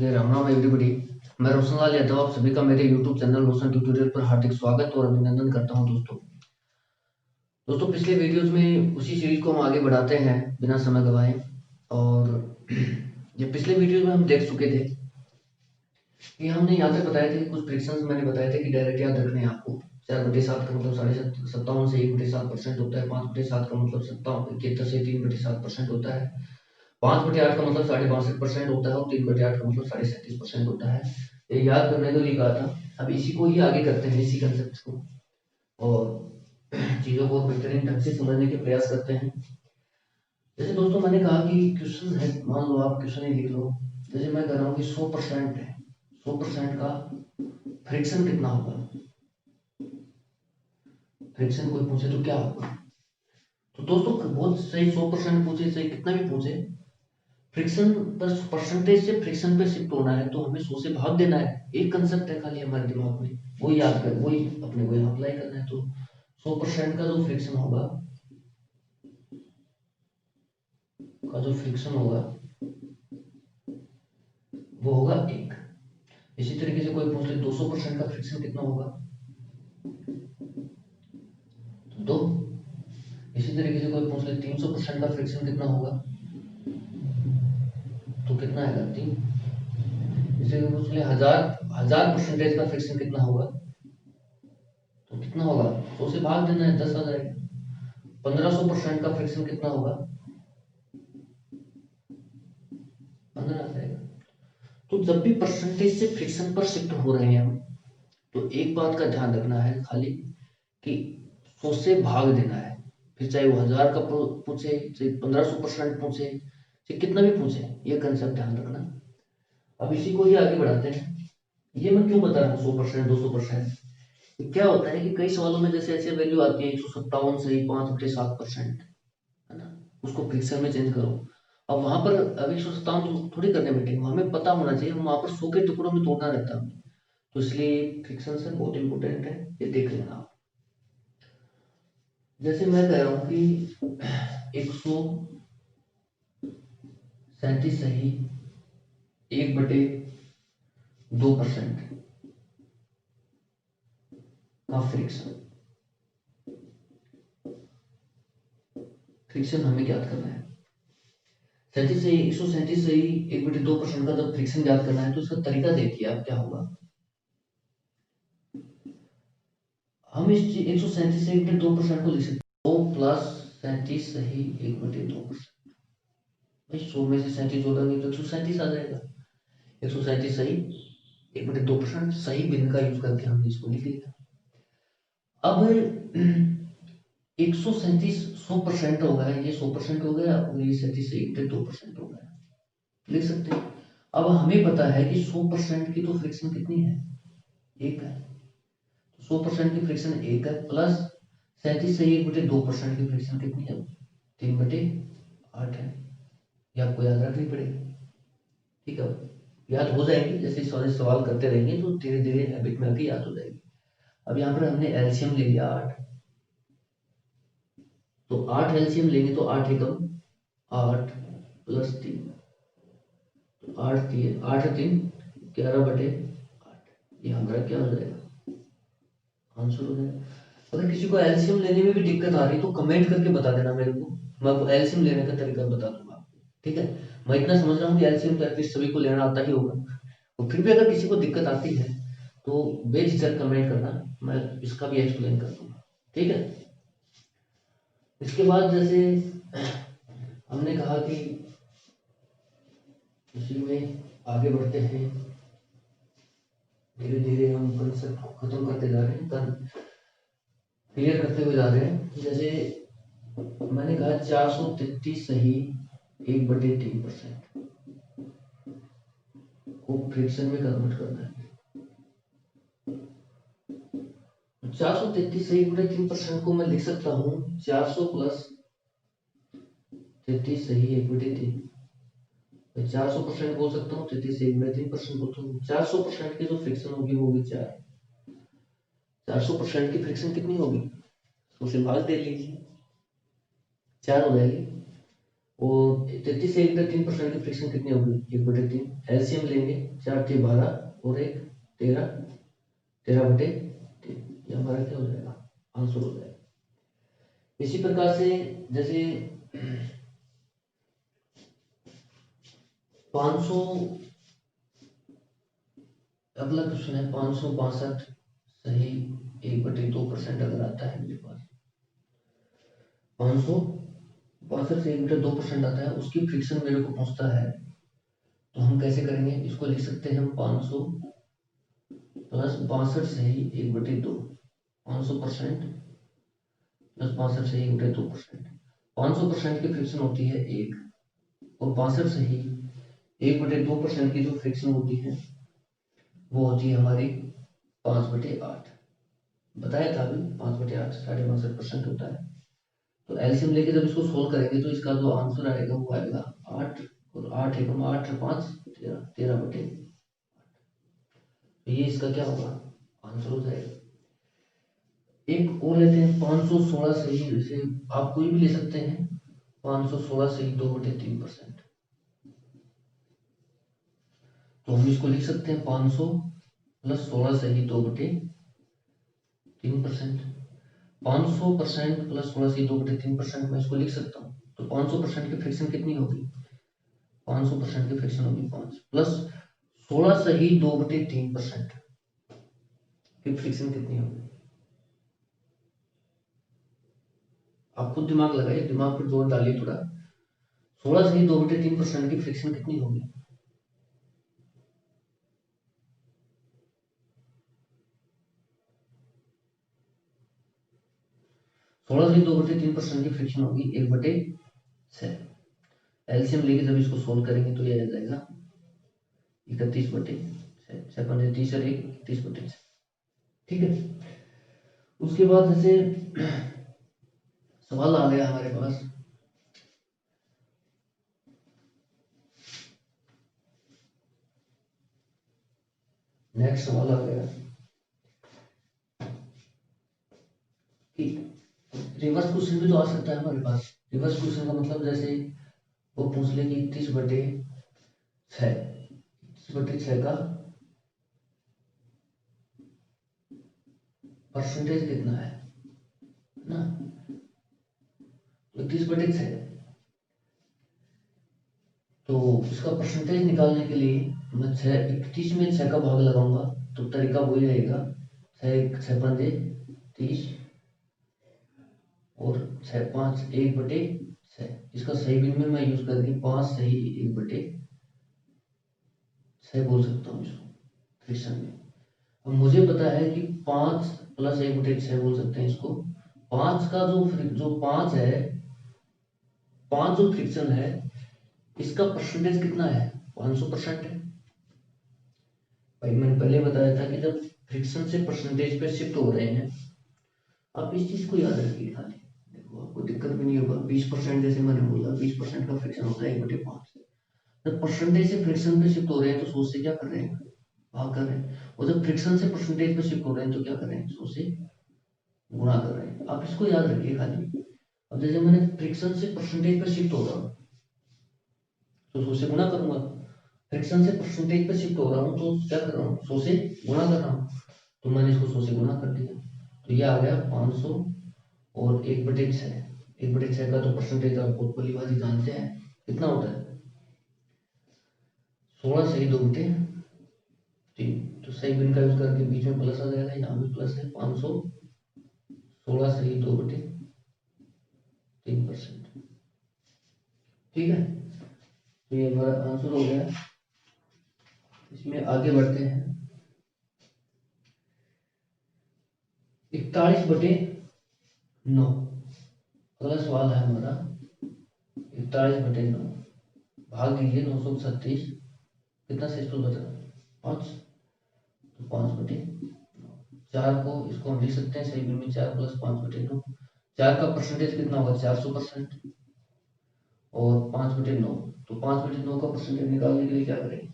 ये राम राम एवरीबॉडी। मैं रोशन लाल यादव आप सभी का मेरे यूट्यूब चैनल रोशन ट्यूटोरियल पर हार्दिक स्वागत और अभिनंदन करता हूं। दोस्तों पिछले वीडियोस में उसी सीरीज को हम आगे बढ़ाते हैं बिना समय गवाए। और ये पिछले वीडियो में हम देख चुके थे कि हमने यहाँ पे बताए थे कुछ फ्रिक्शंस मैंने बताए थे कि डायरेक्ट याद रखने हैं आपको। 4/7 का मतलब 57 से 1/7% होता है। 5/7 का मतलब 71 से 3/7% होता है। 5/8 का मतलब 62.5% होता है और 3/8 का मतलब 37.5% होता है। ये याद करने के लिए कहा था। अब इसी को ही आगे करते हैं, इसी कंसेप्ट को, और चीज़ों को बेहतरीन ढंग से समझने के प्रयास करते हैं। जैसे दोस्तों मैंने कहा कि क्वेश्चन है, मान लो आप क्वेश्चन ही लिख लो। जैसे मैं कह रहा हूँ कि 100% है, 100% का फ्रिक्शन कितना होगा। फ्रिक्शन कोई पूछे तो क्या होगा। तो दोस्तों बहुत सही, 100% पूछे चाहे कितना भी पूछे, फ्रिक्शन पर परसेंटेज से फ्रिक्शन पे शिफ्ट होना है तो हमें 100 से भाग देना है। एक कंसेप्ट है खाली हमारे दिमाग में, वही याद कर, वही अपने को यहाँ अप्लाई करना है। तो 100% का जो फ्रिक्शन होगा, वो होगा 1। इसी तरीके से कोई पूछ ले 200% का फ्रिक्शन कितना होगा, तो 2। इसी तरीके से कोई पूछ ले 300% का फ्रिक्शन कितना होगा, तो कितना आएगा, 3। इसे पूछ ले 1000% का फ्रिक्शन कितना होगा, तो कितना होगा, 100 से भाग देना है, 10 आ जाएगा। 1500% का फ्रिक्शन कितना होगा, 15 आ जाएगा। तो जब भी परसेंटेज से फ्रिक्शन पर शिफ्ट हो रहे हैं हम, तो एक बात का ध्यान रखना है खाली कि 100 से भाग देना है। फिर चाहे वो 1000 का पूछे, चाहे 1500% पूछे, चाहे कितना भी पूछे, ये कंसेप्ट ध्यान रखना। अब इसी को ही आगे बढ़ाते हैं। ये मैं क्यों बता रहा हूँ 100% 200%। क्या होता है कि कई सवालों में जैसे ऐसे वैल्यू आती है 157 से 5/7%, है ना, उसको फ्रिक्शन में चेंज करो। अब वहां पर अब 157 तो थोड़ी करने बैठेंगे, हमें पता होना चाहिए, हम वहां पर 100 के टुकड़ों में तोड़ना रहता है। तो इसलिए फ्रिक्शन से बहुत इंपॉर्टेंट है, ये देख लेना आप। जैसे मैं कह रहा हूँ कि 137 सही 1/2% का फ्रिक्शन, फ्रिक्शन हमें याद करना है। 37 सही 137 सही 1/2% का जब फ्रिक्शन याद करना है तो इसका तरीका देखिए आप क्या होगा। हम इस 137 से 1/2% को लिख सकते हैं 2 प्लस 37 सही 1/2%। भाई 100 में से 37 जोड़ेंगे तो 137 आ जाएगा। 137 सही 1/2% सही भिन्न का यूज करके हमने इसको लिख लिया। अब 137 100% हो गया, ये 100% हो गया और ये 37 1/2% हो गया, लिख सकते हैं। अब हमें पता है कि 100% की तो फ्रिक्शन कितनी है, 1 है। 100% की फ्रिक्शन 1 है, प्लस 37 से 1/2% की फ्रिक्शन कितनी है, 3/8 है। ये आपको याद रखनी पड़ेगी, ठीक है। याद हो जाएगी, जैसे सारे सवाल करते रहेंगे तो धीरे धीरे हैबिट में आके याद हो जाएगी। अब यहाँ पर हमने एलसीएम ले लिया 8, तो 8 एलसीएम लेंगे तो 8 एकम 8 प्लस 3, तो 8 3 11/8, ये हमारा क्या हो जाएगा, आंसर हो जाएगा। अगर किसी को एलसीएम लेने में भी दिक्कत आ रही है तो कमेंट करके बता देना मेरे को, मैं आपको एलसीएम लेने का तरीका बता दूंगा आपको, ठीक है। मैं इतना समझ रहा हूँ कि एलसीएम तो एटलीस्ट सभी को लेना आता ही होगा, और फिर भी अगर किसी को दिक्कत आती है तो बेझिझक कमेंट करना, मैं इसका भी एक्सप्लेन कर दूंगा, ठीक है। इसके बाद जैसे हमने कहा कि इसी में आगे बढ़ते हैं, धीरे धीरे हम कंसेप्ट को खत्म करते जा रहे हैं, क्लियर करते हुए जा रहे हैं। जैसे मैंने कहा 433 सही 1/3% को फ्रिक्शन में कन्वर्ट करना है। 433 सही 1/3% को मैं लिख सकता हूँ 400 प्लस 33 सही 1/3। 400% बोल सकता हूँ, 33 से 1/3% बोल सकता हूँ। 400% की जो फ्रिक्शन होगी वो होगी 4। 400% की फ्रिक्शन कितनी होगी, उसे भाग दे लीजिए, 4 हो जाएगी। और 33 से 1/3% की फ्रिक्शन कितनी होगी? 1/3। एलसीएम लेंगे, 4 3 12 और 1 13, 13/3। ये हमारा क्या हो जाएगा? आंसर हो जाएगा। इसी प्रकार से जैसे 500, अगला क्वेश्चन है 562 सही 1/2% अगर आता है मेरे पास, 562 से 1/2% आता है, उसकी फ्रिक्शन मेरे को पूछता है, तो हम कैसे करेंगे? इसको लिख सकते हैं हम 500 प्लस 62 सही 1/2, 500% प्लस 62 सही 1/2%। 500% की फ्रिक्शन होती है 1 और 62 सही 1/2% की जो फ्रिक्शन होती है वो होती है हमारी 5/8। बताया था अभी 5/8 65% होता है। तो एलसीएम लेके जब इसको सोल्व करेंगे तो इसका जो आंसर आएगा वो आएगा 8 और 8 एकम 8 5 13, 13/8। तो ये इसका क्या होगा? आंसर हो जाएगा। एक और लेते हैं 516 सही, जैसे आप कोई भी ले सकते हैं, 516 सही 2/3%। तो हम इसको लिख सकते हैं 500 प्लस 16 सही 2/3%। 500% प्लस 16 सही 2/3% मैं इसको लिख सकता हूँ। तो 500% की फ्रिक्शन कितनी होगी? 500% की फ्रिक्शन होगी 5 प्लस 16 सही 2/3% की फ्रिक्शन कितनी होगी? आप खुद दिमाग लगाइए, दिमाग पर जोर डालिए थोड़ा। 16 सही 2/3% की फ्रिक्शन कितनी होगी? 16 सही 2/3% की फ्रिक्शन होगी 1/6। एलसीएम लेके जब इसको सोल्व करेंगे तो ये आ जाएगा 31/6, 6 और 1 31/6। ठीक है। उसके बाद जैसे सवाल आ गया हमारे पास, नेक्स्ट सवाल आ गया कि रिवर्स क्वेश्चन भी तो आ सकता है हमारे पास। रिवर्स क्वेश्चन का मतलब जैसे वो पूछ ले कि 31/6 का परसेंटेज कितना है ना? 31/6, तो इसका परसेंटेज निकालने के लिए मैं 31 में 6 का भाग लगाऊंगा, तो तरीका वही रहेगा, 6 और 6 5 1/6। इसका सही बिन में मैं यूज करके 5 सही 1/6 बोल सकता हूँ इसको फ्रिक्शन में। अब मुझे पता है कि 5 प्लस 1/6 बोल सकते हैं इसको। 5 का जो 5 है, 5 जो फ्रिक्शन है, इसका परसेंटेज कितना है? 500% है। भाई मैंने पहले बताया था कि जब फ्रिक्शन से परसेंटेज पे शिफ्ट हो रहे हैं, आप इस चीज को याद रखिए खाली, देखो आपको दिक्कत भी नहीं होगा। 20% जैसे मैंने बोला 20% का फ्रिक्शन होता है 1/5 से। जब परसेंटेज से फ्रिक्शन पे शिफ्ट हो रहे हैं तो 100 से क्या कर रहे हैं? भाग कर रहे हैं। और जब फ्रिक्शन से परसेंटेज पे शिफ्ट हो रहे हैं तो क्या कर रहे हैं? 100 से गुणा कर रहे हैं। आप इसको याद रखिए खाली। अब जैसे मैंने फ्रिक्शन से परसेंटेज पे शिफ्ट हो रहा हूँ तो 100 से गुणा करूंगा। फ्रिक्शन से परसेंटेज पे शिफ्ट हो रहा हूँ तो क्या कर रहा हूँ? 100 से गुणा कर रहा हूँ। तो मैंने इसको 100 से गुणा कर दिया, तो ये आ गया 500 और 1/6। 1/6 का तो परसेंटेज आप बहुत भली भांति जानते हैं कितना होता है? 16 सही 2/3। तो सही बिन का यूज करके बीच में प्लस आ जाएगा, यहाँ भी प्लस है। 500 16 सही 2/3%। ठीक है, तो ये हमारा आंसर हो गया। इसमें आगे बढ़ते हैं। 41/9 अगला सवाल है हमारा। 41/9 भाग दीजिए 936, कितना शेषफल बचा? 5। तो 5/9। 4 को इसको हम लिख सकते हैं सही में 4 प्लस 5/9। 4 का परसेंटेज कितना होगा? 400%। और 5/9, तो 5/9 का परसेंटेज निकालने के लिए क्या करें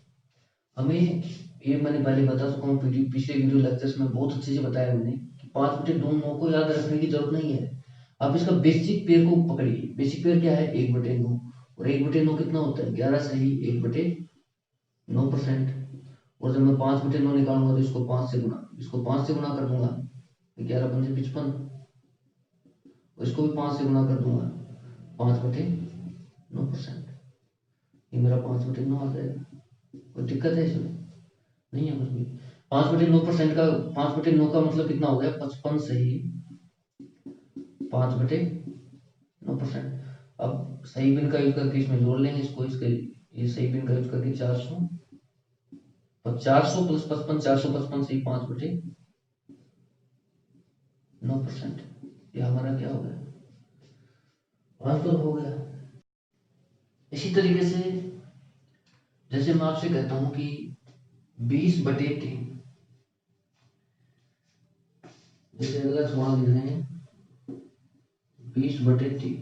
हमें? ये मैंने पहले बता चुका हूँ, पिछले वीडियो लेक्चर्स में बहुत अच्छे से बताया मैंने कि 5/9 को याद रखने की जरूरत नहीं है। आप इसका बेसिक पेयर को पकड़िए। बेसिक पेयर क्या है? 1/9 और 1/9 कितना होता है? 11 सही 1/9%। और जब मैं 5/9 निकालूंगा तो इसको 5 से गुना कर दूंगा, 11×5 = 55। और इसको भी 5 से गुना कर दूंगा, 5/9%। ये मेरा 5/9 आ जाएगा। कोई दिक्कत है इसमें? नहीं है कुछ भी। 5/9% का 5/9 का मतलब कितना हो गया? 55 सही 5/9%। अब सही बिन का यूज करके इसमें जोड़ लेंगे इसको, इसके ये सही बिन का यूज करके 400 + 55, 455 सही 5/9%। ये हमारा क्या हो गया? आंसर हो गया। इसी तरीके से जैसे मैं आपसे कहता हूं कि 20/3, जैसे अगला सवाल दे रहे हैं 20/3,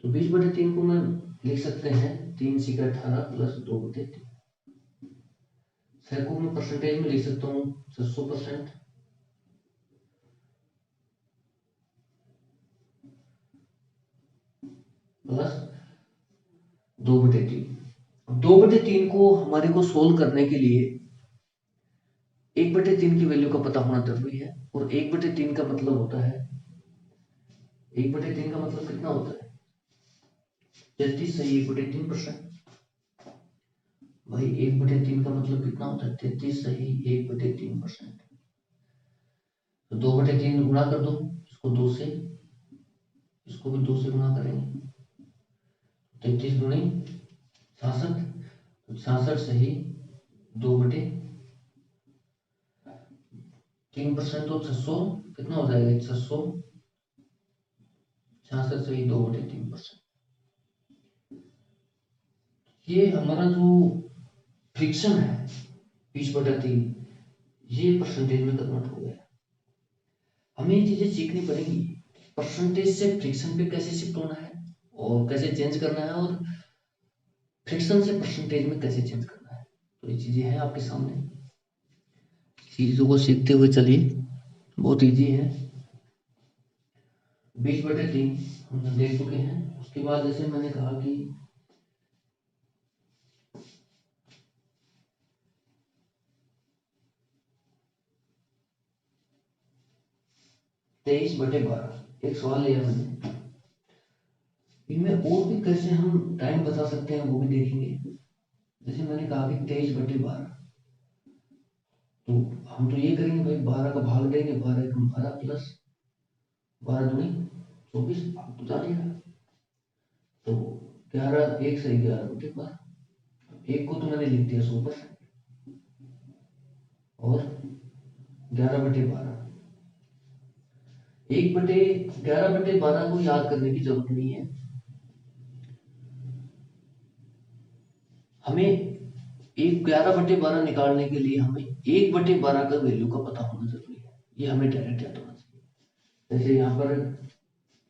तो 20/3 को मैं लिख सकते हैं 3 × 18 + 2/3। सैकड़ों में परसेंटेज में लिख सकता हूँ 600% प्लस 2/3। 2/3 को हमारे को सोल्व करने के लिए 1/3 की वैल्यू का पता होना जरूरी है। और 1/3 का मतलब होता है, 1/3 का मतलब कितना होता है? 33 सही 1/3%। भाई 1/3 का मतलब कितना होता है? 33 सही 1/3%। तो 2/3 गुणा कर दो, इसको 2 से, इसको भी 2 से गुणा करेंगे, 33 दूनी 66, 66 सही 2/3%। तो 600 कितना हो जाएगा? 666 सही 2/3%। ये हमारा जो फ्रिक्शन है 20/3, ये परसेंटेज में कन्वर्ट हो गया। हमें ये चीजें सीखनी पड़ेगी, परसेंटेज से फ्रिक्शन पे कैसे शिफ्ट होना है और कैसे चेंज करना है, और फ्रिक्शन से परसेंटेज में कैसे चेंज करना है। तो ये चीजें हैं आपके सामने, चीजों को सीखते हुए चलिए, बहुत इजी है। 20/3 हम देख चुके हैं। उसके बाद जैसे मैंने कहा कि 23/12 एक सवाल लिया मैंने, इनमें और भी कैसे हम टाइम बता सकते हैं वो भी देखेंगे। जैसे मैंने कहा कि 23/12, तो हम तो ये करेंगे भाई 12 का भाग देंगे, 12 प्लस 12×2 = 24, आप बता दिया। तो 11 1 से 11/12, एक को तो मैंने लिख दिया 100%, और 11/12, 1/11/12 को याद करने की जरूरत नहीं है हमें। 11/12 निकालने के लिए हमें 1/12 का वैल्यू का पता होना जरूरी है, ये हमें डायरेक्ट याद होना चाहिए। जैसे यहाँ पर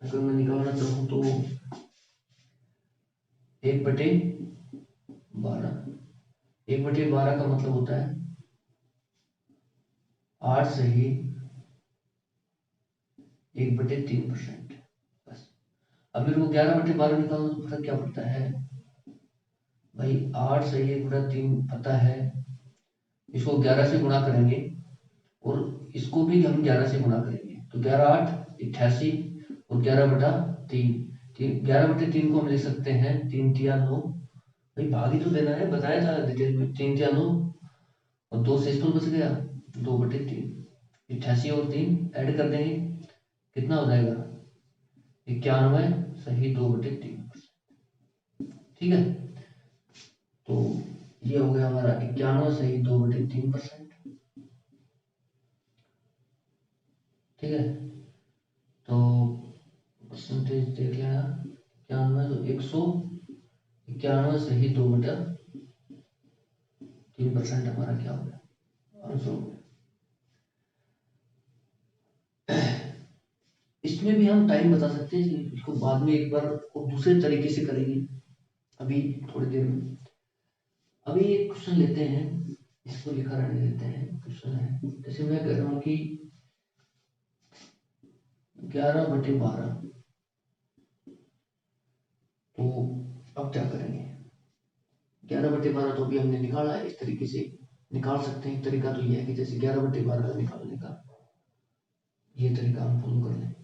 अगर मैं निकालना चाहूँ तो 1/12, 1/12 का मतलब होता है 8 सही 1/3%। बस अब मेरे को 11/12 निकालना, तो फर्क क्या पड़ता है भाई? 8 सही 1/3 पता है, इसको 11 से गुणा करेंगे और इसको भी हम 11 से गुणा करेंगे, तो 11×8 = 88, और 11/3, 11/3 को हम लिख सकते हैं 3×3 = 9। भाई भाग ही तो देना है, बताया था डिटेल में, 3×3 = 9, और 2 से बच गया 2/3, 88 और 3 ऐड कर देंगे, कितना हो जाएगा? 91 सही 2/3%। ठीक है, तो ये हो गया हमारा 91 सही 2/3%। ठीक है, तो परसेंटेज देख लेना, 91 तो 191 सही 2/3% हमारा क्या हो गया? आंसर हो गया। इसमें भी हम टाइम बता सकते हैं, इसको बाद में एक बार और दूसरे तरीके से करेंगे, अभी थोड़ी देर में। अभी एक क्वेश्चन लेते हैं, इसको लिखा रहने देते हैं। क्वेश्चन है, जैसे मैं कह रहा हूँ कि 11/12, तो अब क्या करेंगे, 11/12 तो अभी हमने निकाला है, इस तरीके से निकाल सकते हैं। तरीका तो ये है कि जैसे 11/12 निकालने का ये तरीका हम फॉलो कर लें।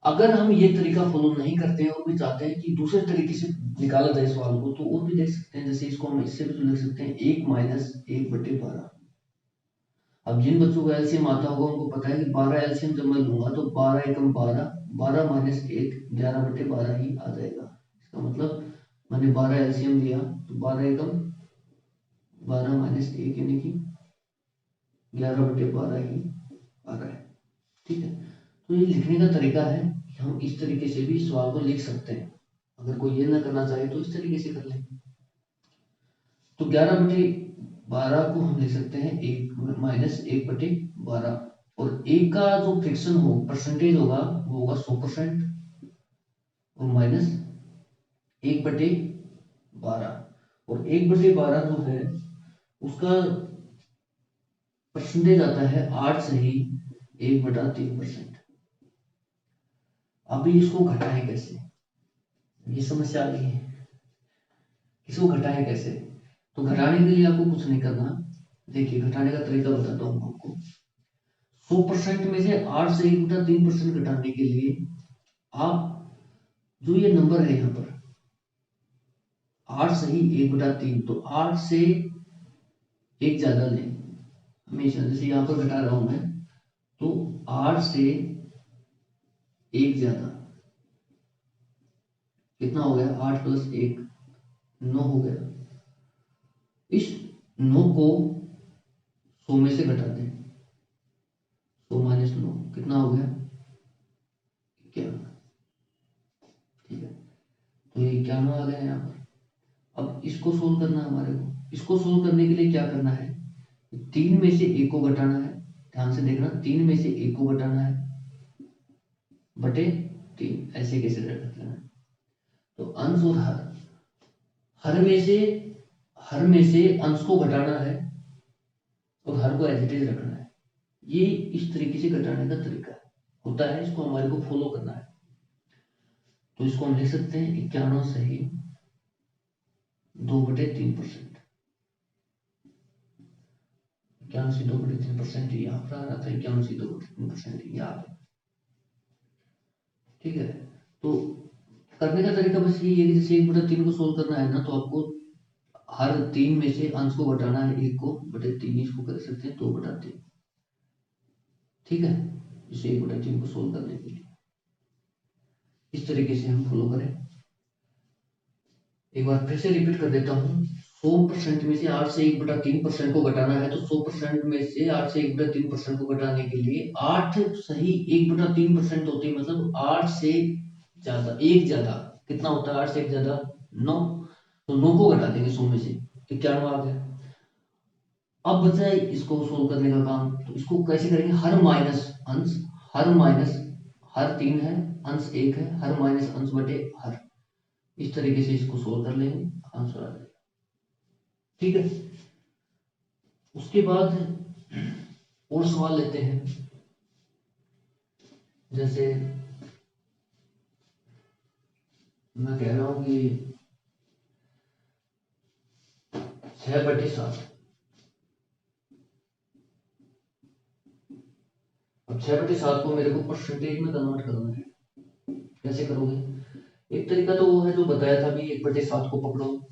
अगर हम ये तरीका फॉलो नहीं करते हैं और भी चाहते हैं कि दूसरे तरीके से निकाला जाए सवाल को, तो और भी देख सकते हैं। जैसे इसको हम इससे भी तो लिख सकते हैं 1-1/12। अब जिन बच्चों को एलसीएम आता होगा उनको पता है कि 12 एलसीएम जब मैं लूंगा तो 12 एकम 12, 12 माइनस 1 11/12 ही आ जाएगा। इसका मतलब मैंने 12 एलसीएम लिया तो 12 एकम 12 माइनस 1 यानी कि 11/12 ही आ रहा है। ठीक है, तो ये लिखने का तरीका है कि हम इस तरीके से भी सवाल को लिख सकते हैं। अगर कोई ये ना करना चाहे तो इस तरीके से कर लें। तो 11/12 को हम लिख सकते हैं 1-1/12, और एक का जो फ्रैक्शन हो परसेंटेज होगा वो होगा 100%, और माइनस 1/12, और 1/12 जो है उसका परसेंटेज आता है 8 से ही 1/3%। अभी इसको घटाएं कैसे, ये समस्या आ गई है, इसको घटाएं कैसे। तो घटाने के लिए आपको कुछ नहीं करना। देखिए घटाने का तरीका बताता हूँ आपको। 100% में से 8 से 1/3% घटाने के लिए आप जो ये नंबर है यहाँ पर 8 से ही 1/3, तो 8 से 1 ज्यादा लें हमेशा। जैसे यहाँ पर घटा रहा हूं मैं, तो 8 से 1 ज्यादा कितना हो गया, 8 + 1 9 हो गया। इस 9 को 100 में से घटा दें, 100 - 9 कितना हो गया, 51। ठीक है, तो ये 51 आ गया यहाँ पर। अब इसको सोल्व करना है हमारे को। इसको सोल्व करने के लिए क्या करना है, 3 में से 1 को घटाना है। ध्यान से देखना, 3 में से 1 को घटाना है बटे 3, ऐसे कैसे रख लेना है। तो अंश और हर में से अंश को घटाना है और हर को एज इट इज रखना है। ये इस तरीके से घटाने का तरीका होता है, इसको हमारे को फॉलो करना है। तो इसको हम लिख सकते हैं 91 सही 2/3%। 81 2/3% यहाँ पर आ रहा था, 81 2/3% यहाँ पे। ठीक है, तो करने का तरीका बस यही है कि जैसे 1/3 को सोल्व करना है ना, तो आपको हर 3 में से अंश को घटाना है 1 को बटे 3, इसको कर सकते हैं 2/3। ठीक है, इसे 1/3 को सोल्व करने के लिए इस तरीके से हम फॉलो करें। एक बार फिर से रिपीट कर देता हूँ। 100% में से 8 से 1/3% को घटाना है, तो 100% में से 8 से 1/3% को घटाने के लिए 8 सही 1/3% होती है, मतलब 8 से ज्यादा 1 ज्यादा कितना होता है, 8 से 1 ज्यादा 9, तो 9 को घटा देंगे 100 में से, 91 आ गया। अब बचा है इसको सोल्व करने का काम। तो इसको कैसे करेंगे, हर माइनस अंश, हर 3 है, अंश 1 है, हर माइनस अंश बटे हर, इस तरीके से इसको सोल्व कर लेंगे, आंसर आ जाएगा। ठीक है, उसके बाद और सवाल लेते हैं। जैसे मैं कह रहा हूं कि 6/7। अब 6/7 को मेरे को परसेंटेज में कन्वर्ट करना है। कैसे करोगे, एक तरीका तो वो है जो बताया था भी, 1/7 को पकड़ो,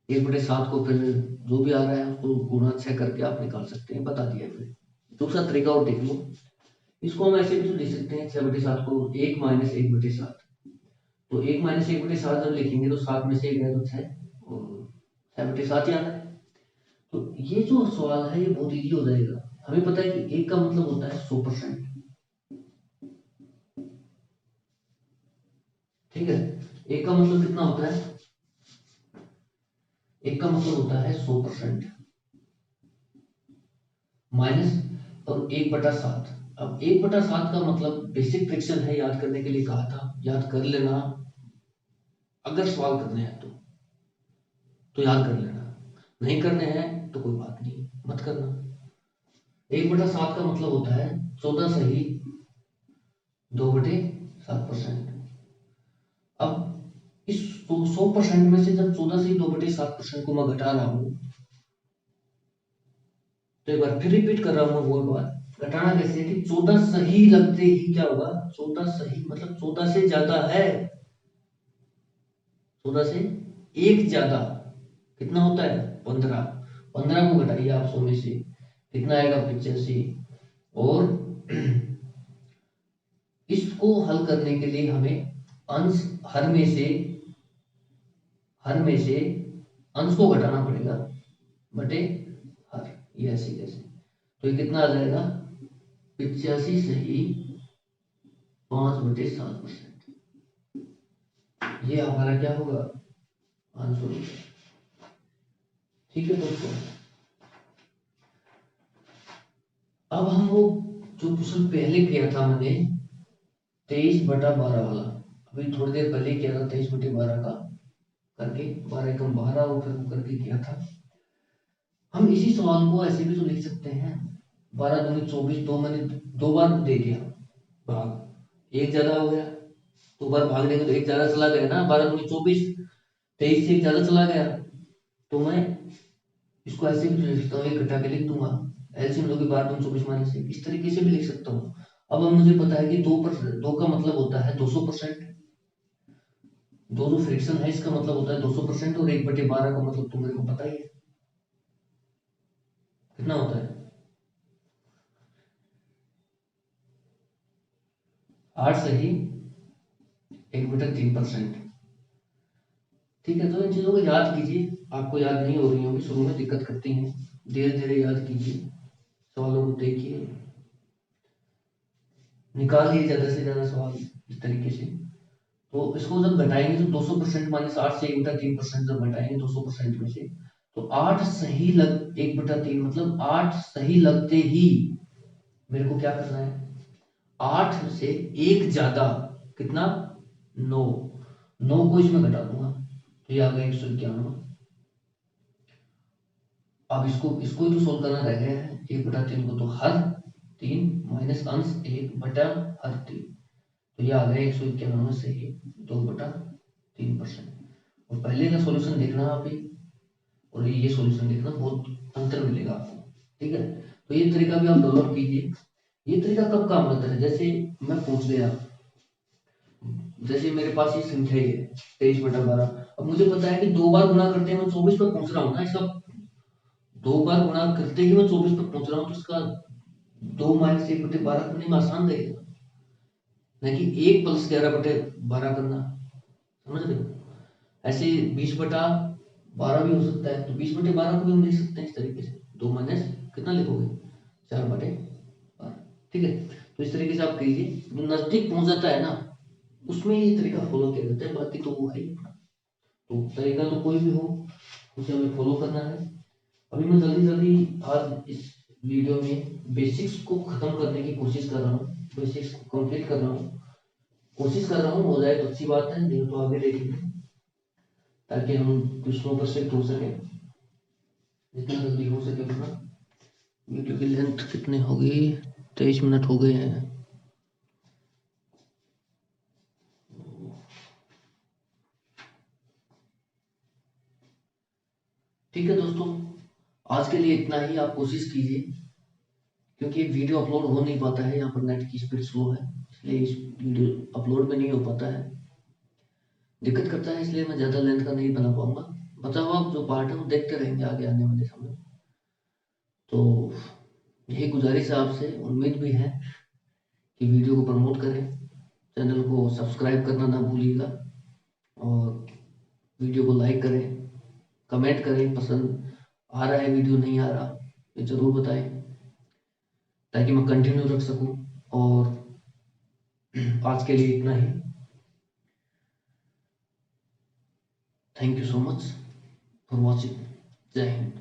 1/7 को फिर जो भी आ रहा है उसको गुणा 6 करके आप निकाल सकते हैं, बता दिया फिर। दूसरा तरीका और देख लो, इसको हम ऐसे भी तो लिख सकते हैं 6/7 को 1 - 1/7। तो 1 - 1/7 जब लिखेंगे तो 7 में से 1 गया तो 6, और 6/7 ही आना है। तो ये जो सवाल है ये बहुत इजी हो जाएगा। हमें पता है कि 1 का मतलब होता है 100%। ठीक है, 1 का मतलब कितना होता है, 1 का मतलब होता है 100% माइनस और 1/7। अब 1/7 का मतलब बेसिक फ्रैक्शन है, याद करने के लिए कहा था, याद कर लेना। अगर सवाल करने हैं तो याद कर लेना, नहीं करने हैं तो कोई बात नहीं, मत करना। 1/7 का मतलब होता है 14 सही 2/7%। अब इस 100% में से जब 14 से 2/7% को मैं घटा रहा हूँ, तो एक बार फिर रिपीट कर रहा हूँ मैं वो बात, घटाना कैसे है कि 14 सही लगते ही क्या होगा, 14 सही मतलब 14 से ज्यादा है, 14 से एक ज्यादा कितना होता है 15, 15 को घटाइए आप 100 में से कितना आएगा 85। और इसको हल करने के लिए हमें अंश हर में से अंश को घटाना पड़ेगा बटे हर, ये ऐसे कैसे, तो ये कितना आ जाएगा 85 सही 5/7%, ये हमारा क्या होगा आंसर होगा। ठीक है दोस्तों, अब हम वो जो क्वेश्चन पहले किया था मैंने 23/12 वाला, अभी थोड़ी देर पहले किया था 23/12 का करके 12 एकम 12 और फिर करके किया था। हम इसी सवाल को ऐसे भी तो लिख सकते हैं, 12×2 = 24, दो मैंने दो बार दे दिया भाग, एक ज्यादा हो गया, दो बार भाग देंगे तो एक ज्यादा चला गया ना, 12×24 23 से एक ज्यादा चला गया, तो मैं इसको ऐसे भी तो लिख सकता हूँ, एक घटा के लिख दूंगा, एलसीएम लोगे 12×24 - 1, इस तरीके से भी लिख सकता हूँ। अब मुझे पता है कि 2% 2 का मतलब होता है 200%, दो जो फ्रिक्शन है इसका मतलब होता है 200%, और 1/12 का मतलब तो मेरे को पता ही है कितना होता है 8 सही 1/3%। ठीक है, तो इन चीजों को याद कीजिए, आपको याद नहीं हो रही होगी, शुरू में दिक्कत करती हैं, धीरे धीरे याद कीजिए, सवालों को देखिए, निकालिए ज्यादा से ज्यादा सवाल इस तरीके से। तो इसको जब घटाएंगे तो 200% -8 से 1/3% जब घटाएंगे 200% में से, तो 8 सही लग 1/3 मतलब 8 सही लगते ही मेरे को क्या करना है, 8 से एक ज्यादा कितना 9, 9 को इसमें घटा दूंगा तो ये आ गया 191। अब इसको ही तो सोल्व करना रह गया है, 1/3 को तो हर 3 माइनस अंश 1/3, तो ये आ गया 191 सही 2/3%। और पहले का सॉल्यूशन देखना आप ही, और ये सॉल्यूशन देखना, बहुत अंतर मिलेगा आपको। ठीक है, तो ये तरीका भी आप डेवलप कीजिए। ये तरीका कब काम आता है, जैसे मैं पूछ लिया, जैसे मेरे पास ये संख्या ही है 23/12, अब मुझे पता है कि दो बार गुणा करते हैं मैं 24 पर पहुंच रहा हूँ ना, इसका दो बार गुणा करते ही मैं 24 पर पहुंच रहा हूँ, तो इसका 2 - 1/12 करने में आसान रहेगा, ना कि 1 + 11/12 करना, समझ रहे हो। ऐसे 20/12 भी हो सकता है, तो 20/12 को भी हम लिख सकते हैं इस तरीके से, 2 माइनस कितना लिखोगे 4/12। ठीक है, तो इस तरीके से आप कीजिए, जो नजदीक पहुंच जाता है ना उसमें ये तरीका फॉलो किया जाता है, बाकी तो वो है ही अपना, तो तरीका तो कोई भी हो उसे हमें फॉलो करना है। अभी मैं जल्दी जल्दी आज इस वीडियो में बेसिक्स को खत्म करने की कोशिश कर रहा हूँ, बेसिक्स को कंप्लीट कर रहा हूँ, कोशिश कर रहा हूँ, हो जाए तो अच्छी बात है, नहीं तो आगे देखेंगे, ताकि हम क्वेश्चनों पर शिफ्ट हो सके जितना जल्दी हो सके उतना। वीडियो की लेंथ कितनी होगी, 23 मिनट हो गए हैं। ठीक है दोस्तों, आज के लिए इतना ही, आप कोशिश कीजिए, क्योंकि वीडियो अपलोड हो नहीं पाता है, यहाँ पर नेट की स्पीड स्लो है, इसलिए इस वीडियो अपलोड में नहीं हो पाता है, दिक्कत करता है, इसलिए मैं ज़्यादा लेंथ का नहीं बना पाऊंगा। बचा हुआ जो पार्ट है वो देखते रहेंगे आगे आने वाले समय। तो यही गुजारिश है आपसे, उम्मीद भी है कि वीडियो को प्रमोट करें, चैनल को सब्सक्राइब करना ना भूलिएगा, और वीडियो को लाइक करें, कमेंट करें, पसंद आ रहा है वीडियो नहीं आ रहा ये ज़रूर बताएं, ताकि मैं कंटिन्यू रख सकूं। और आज के लिए इतना ही, thank you so much for watching, जय हिंद।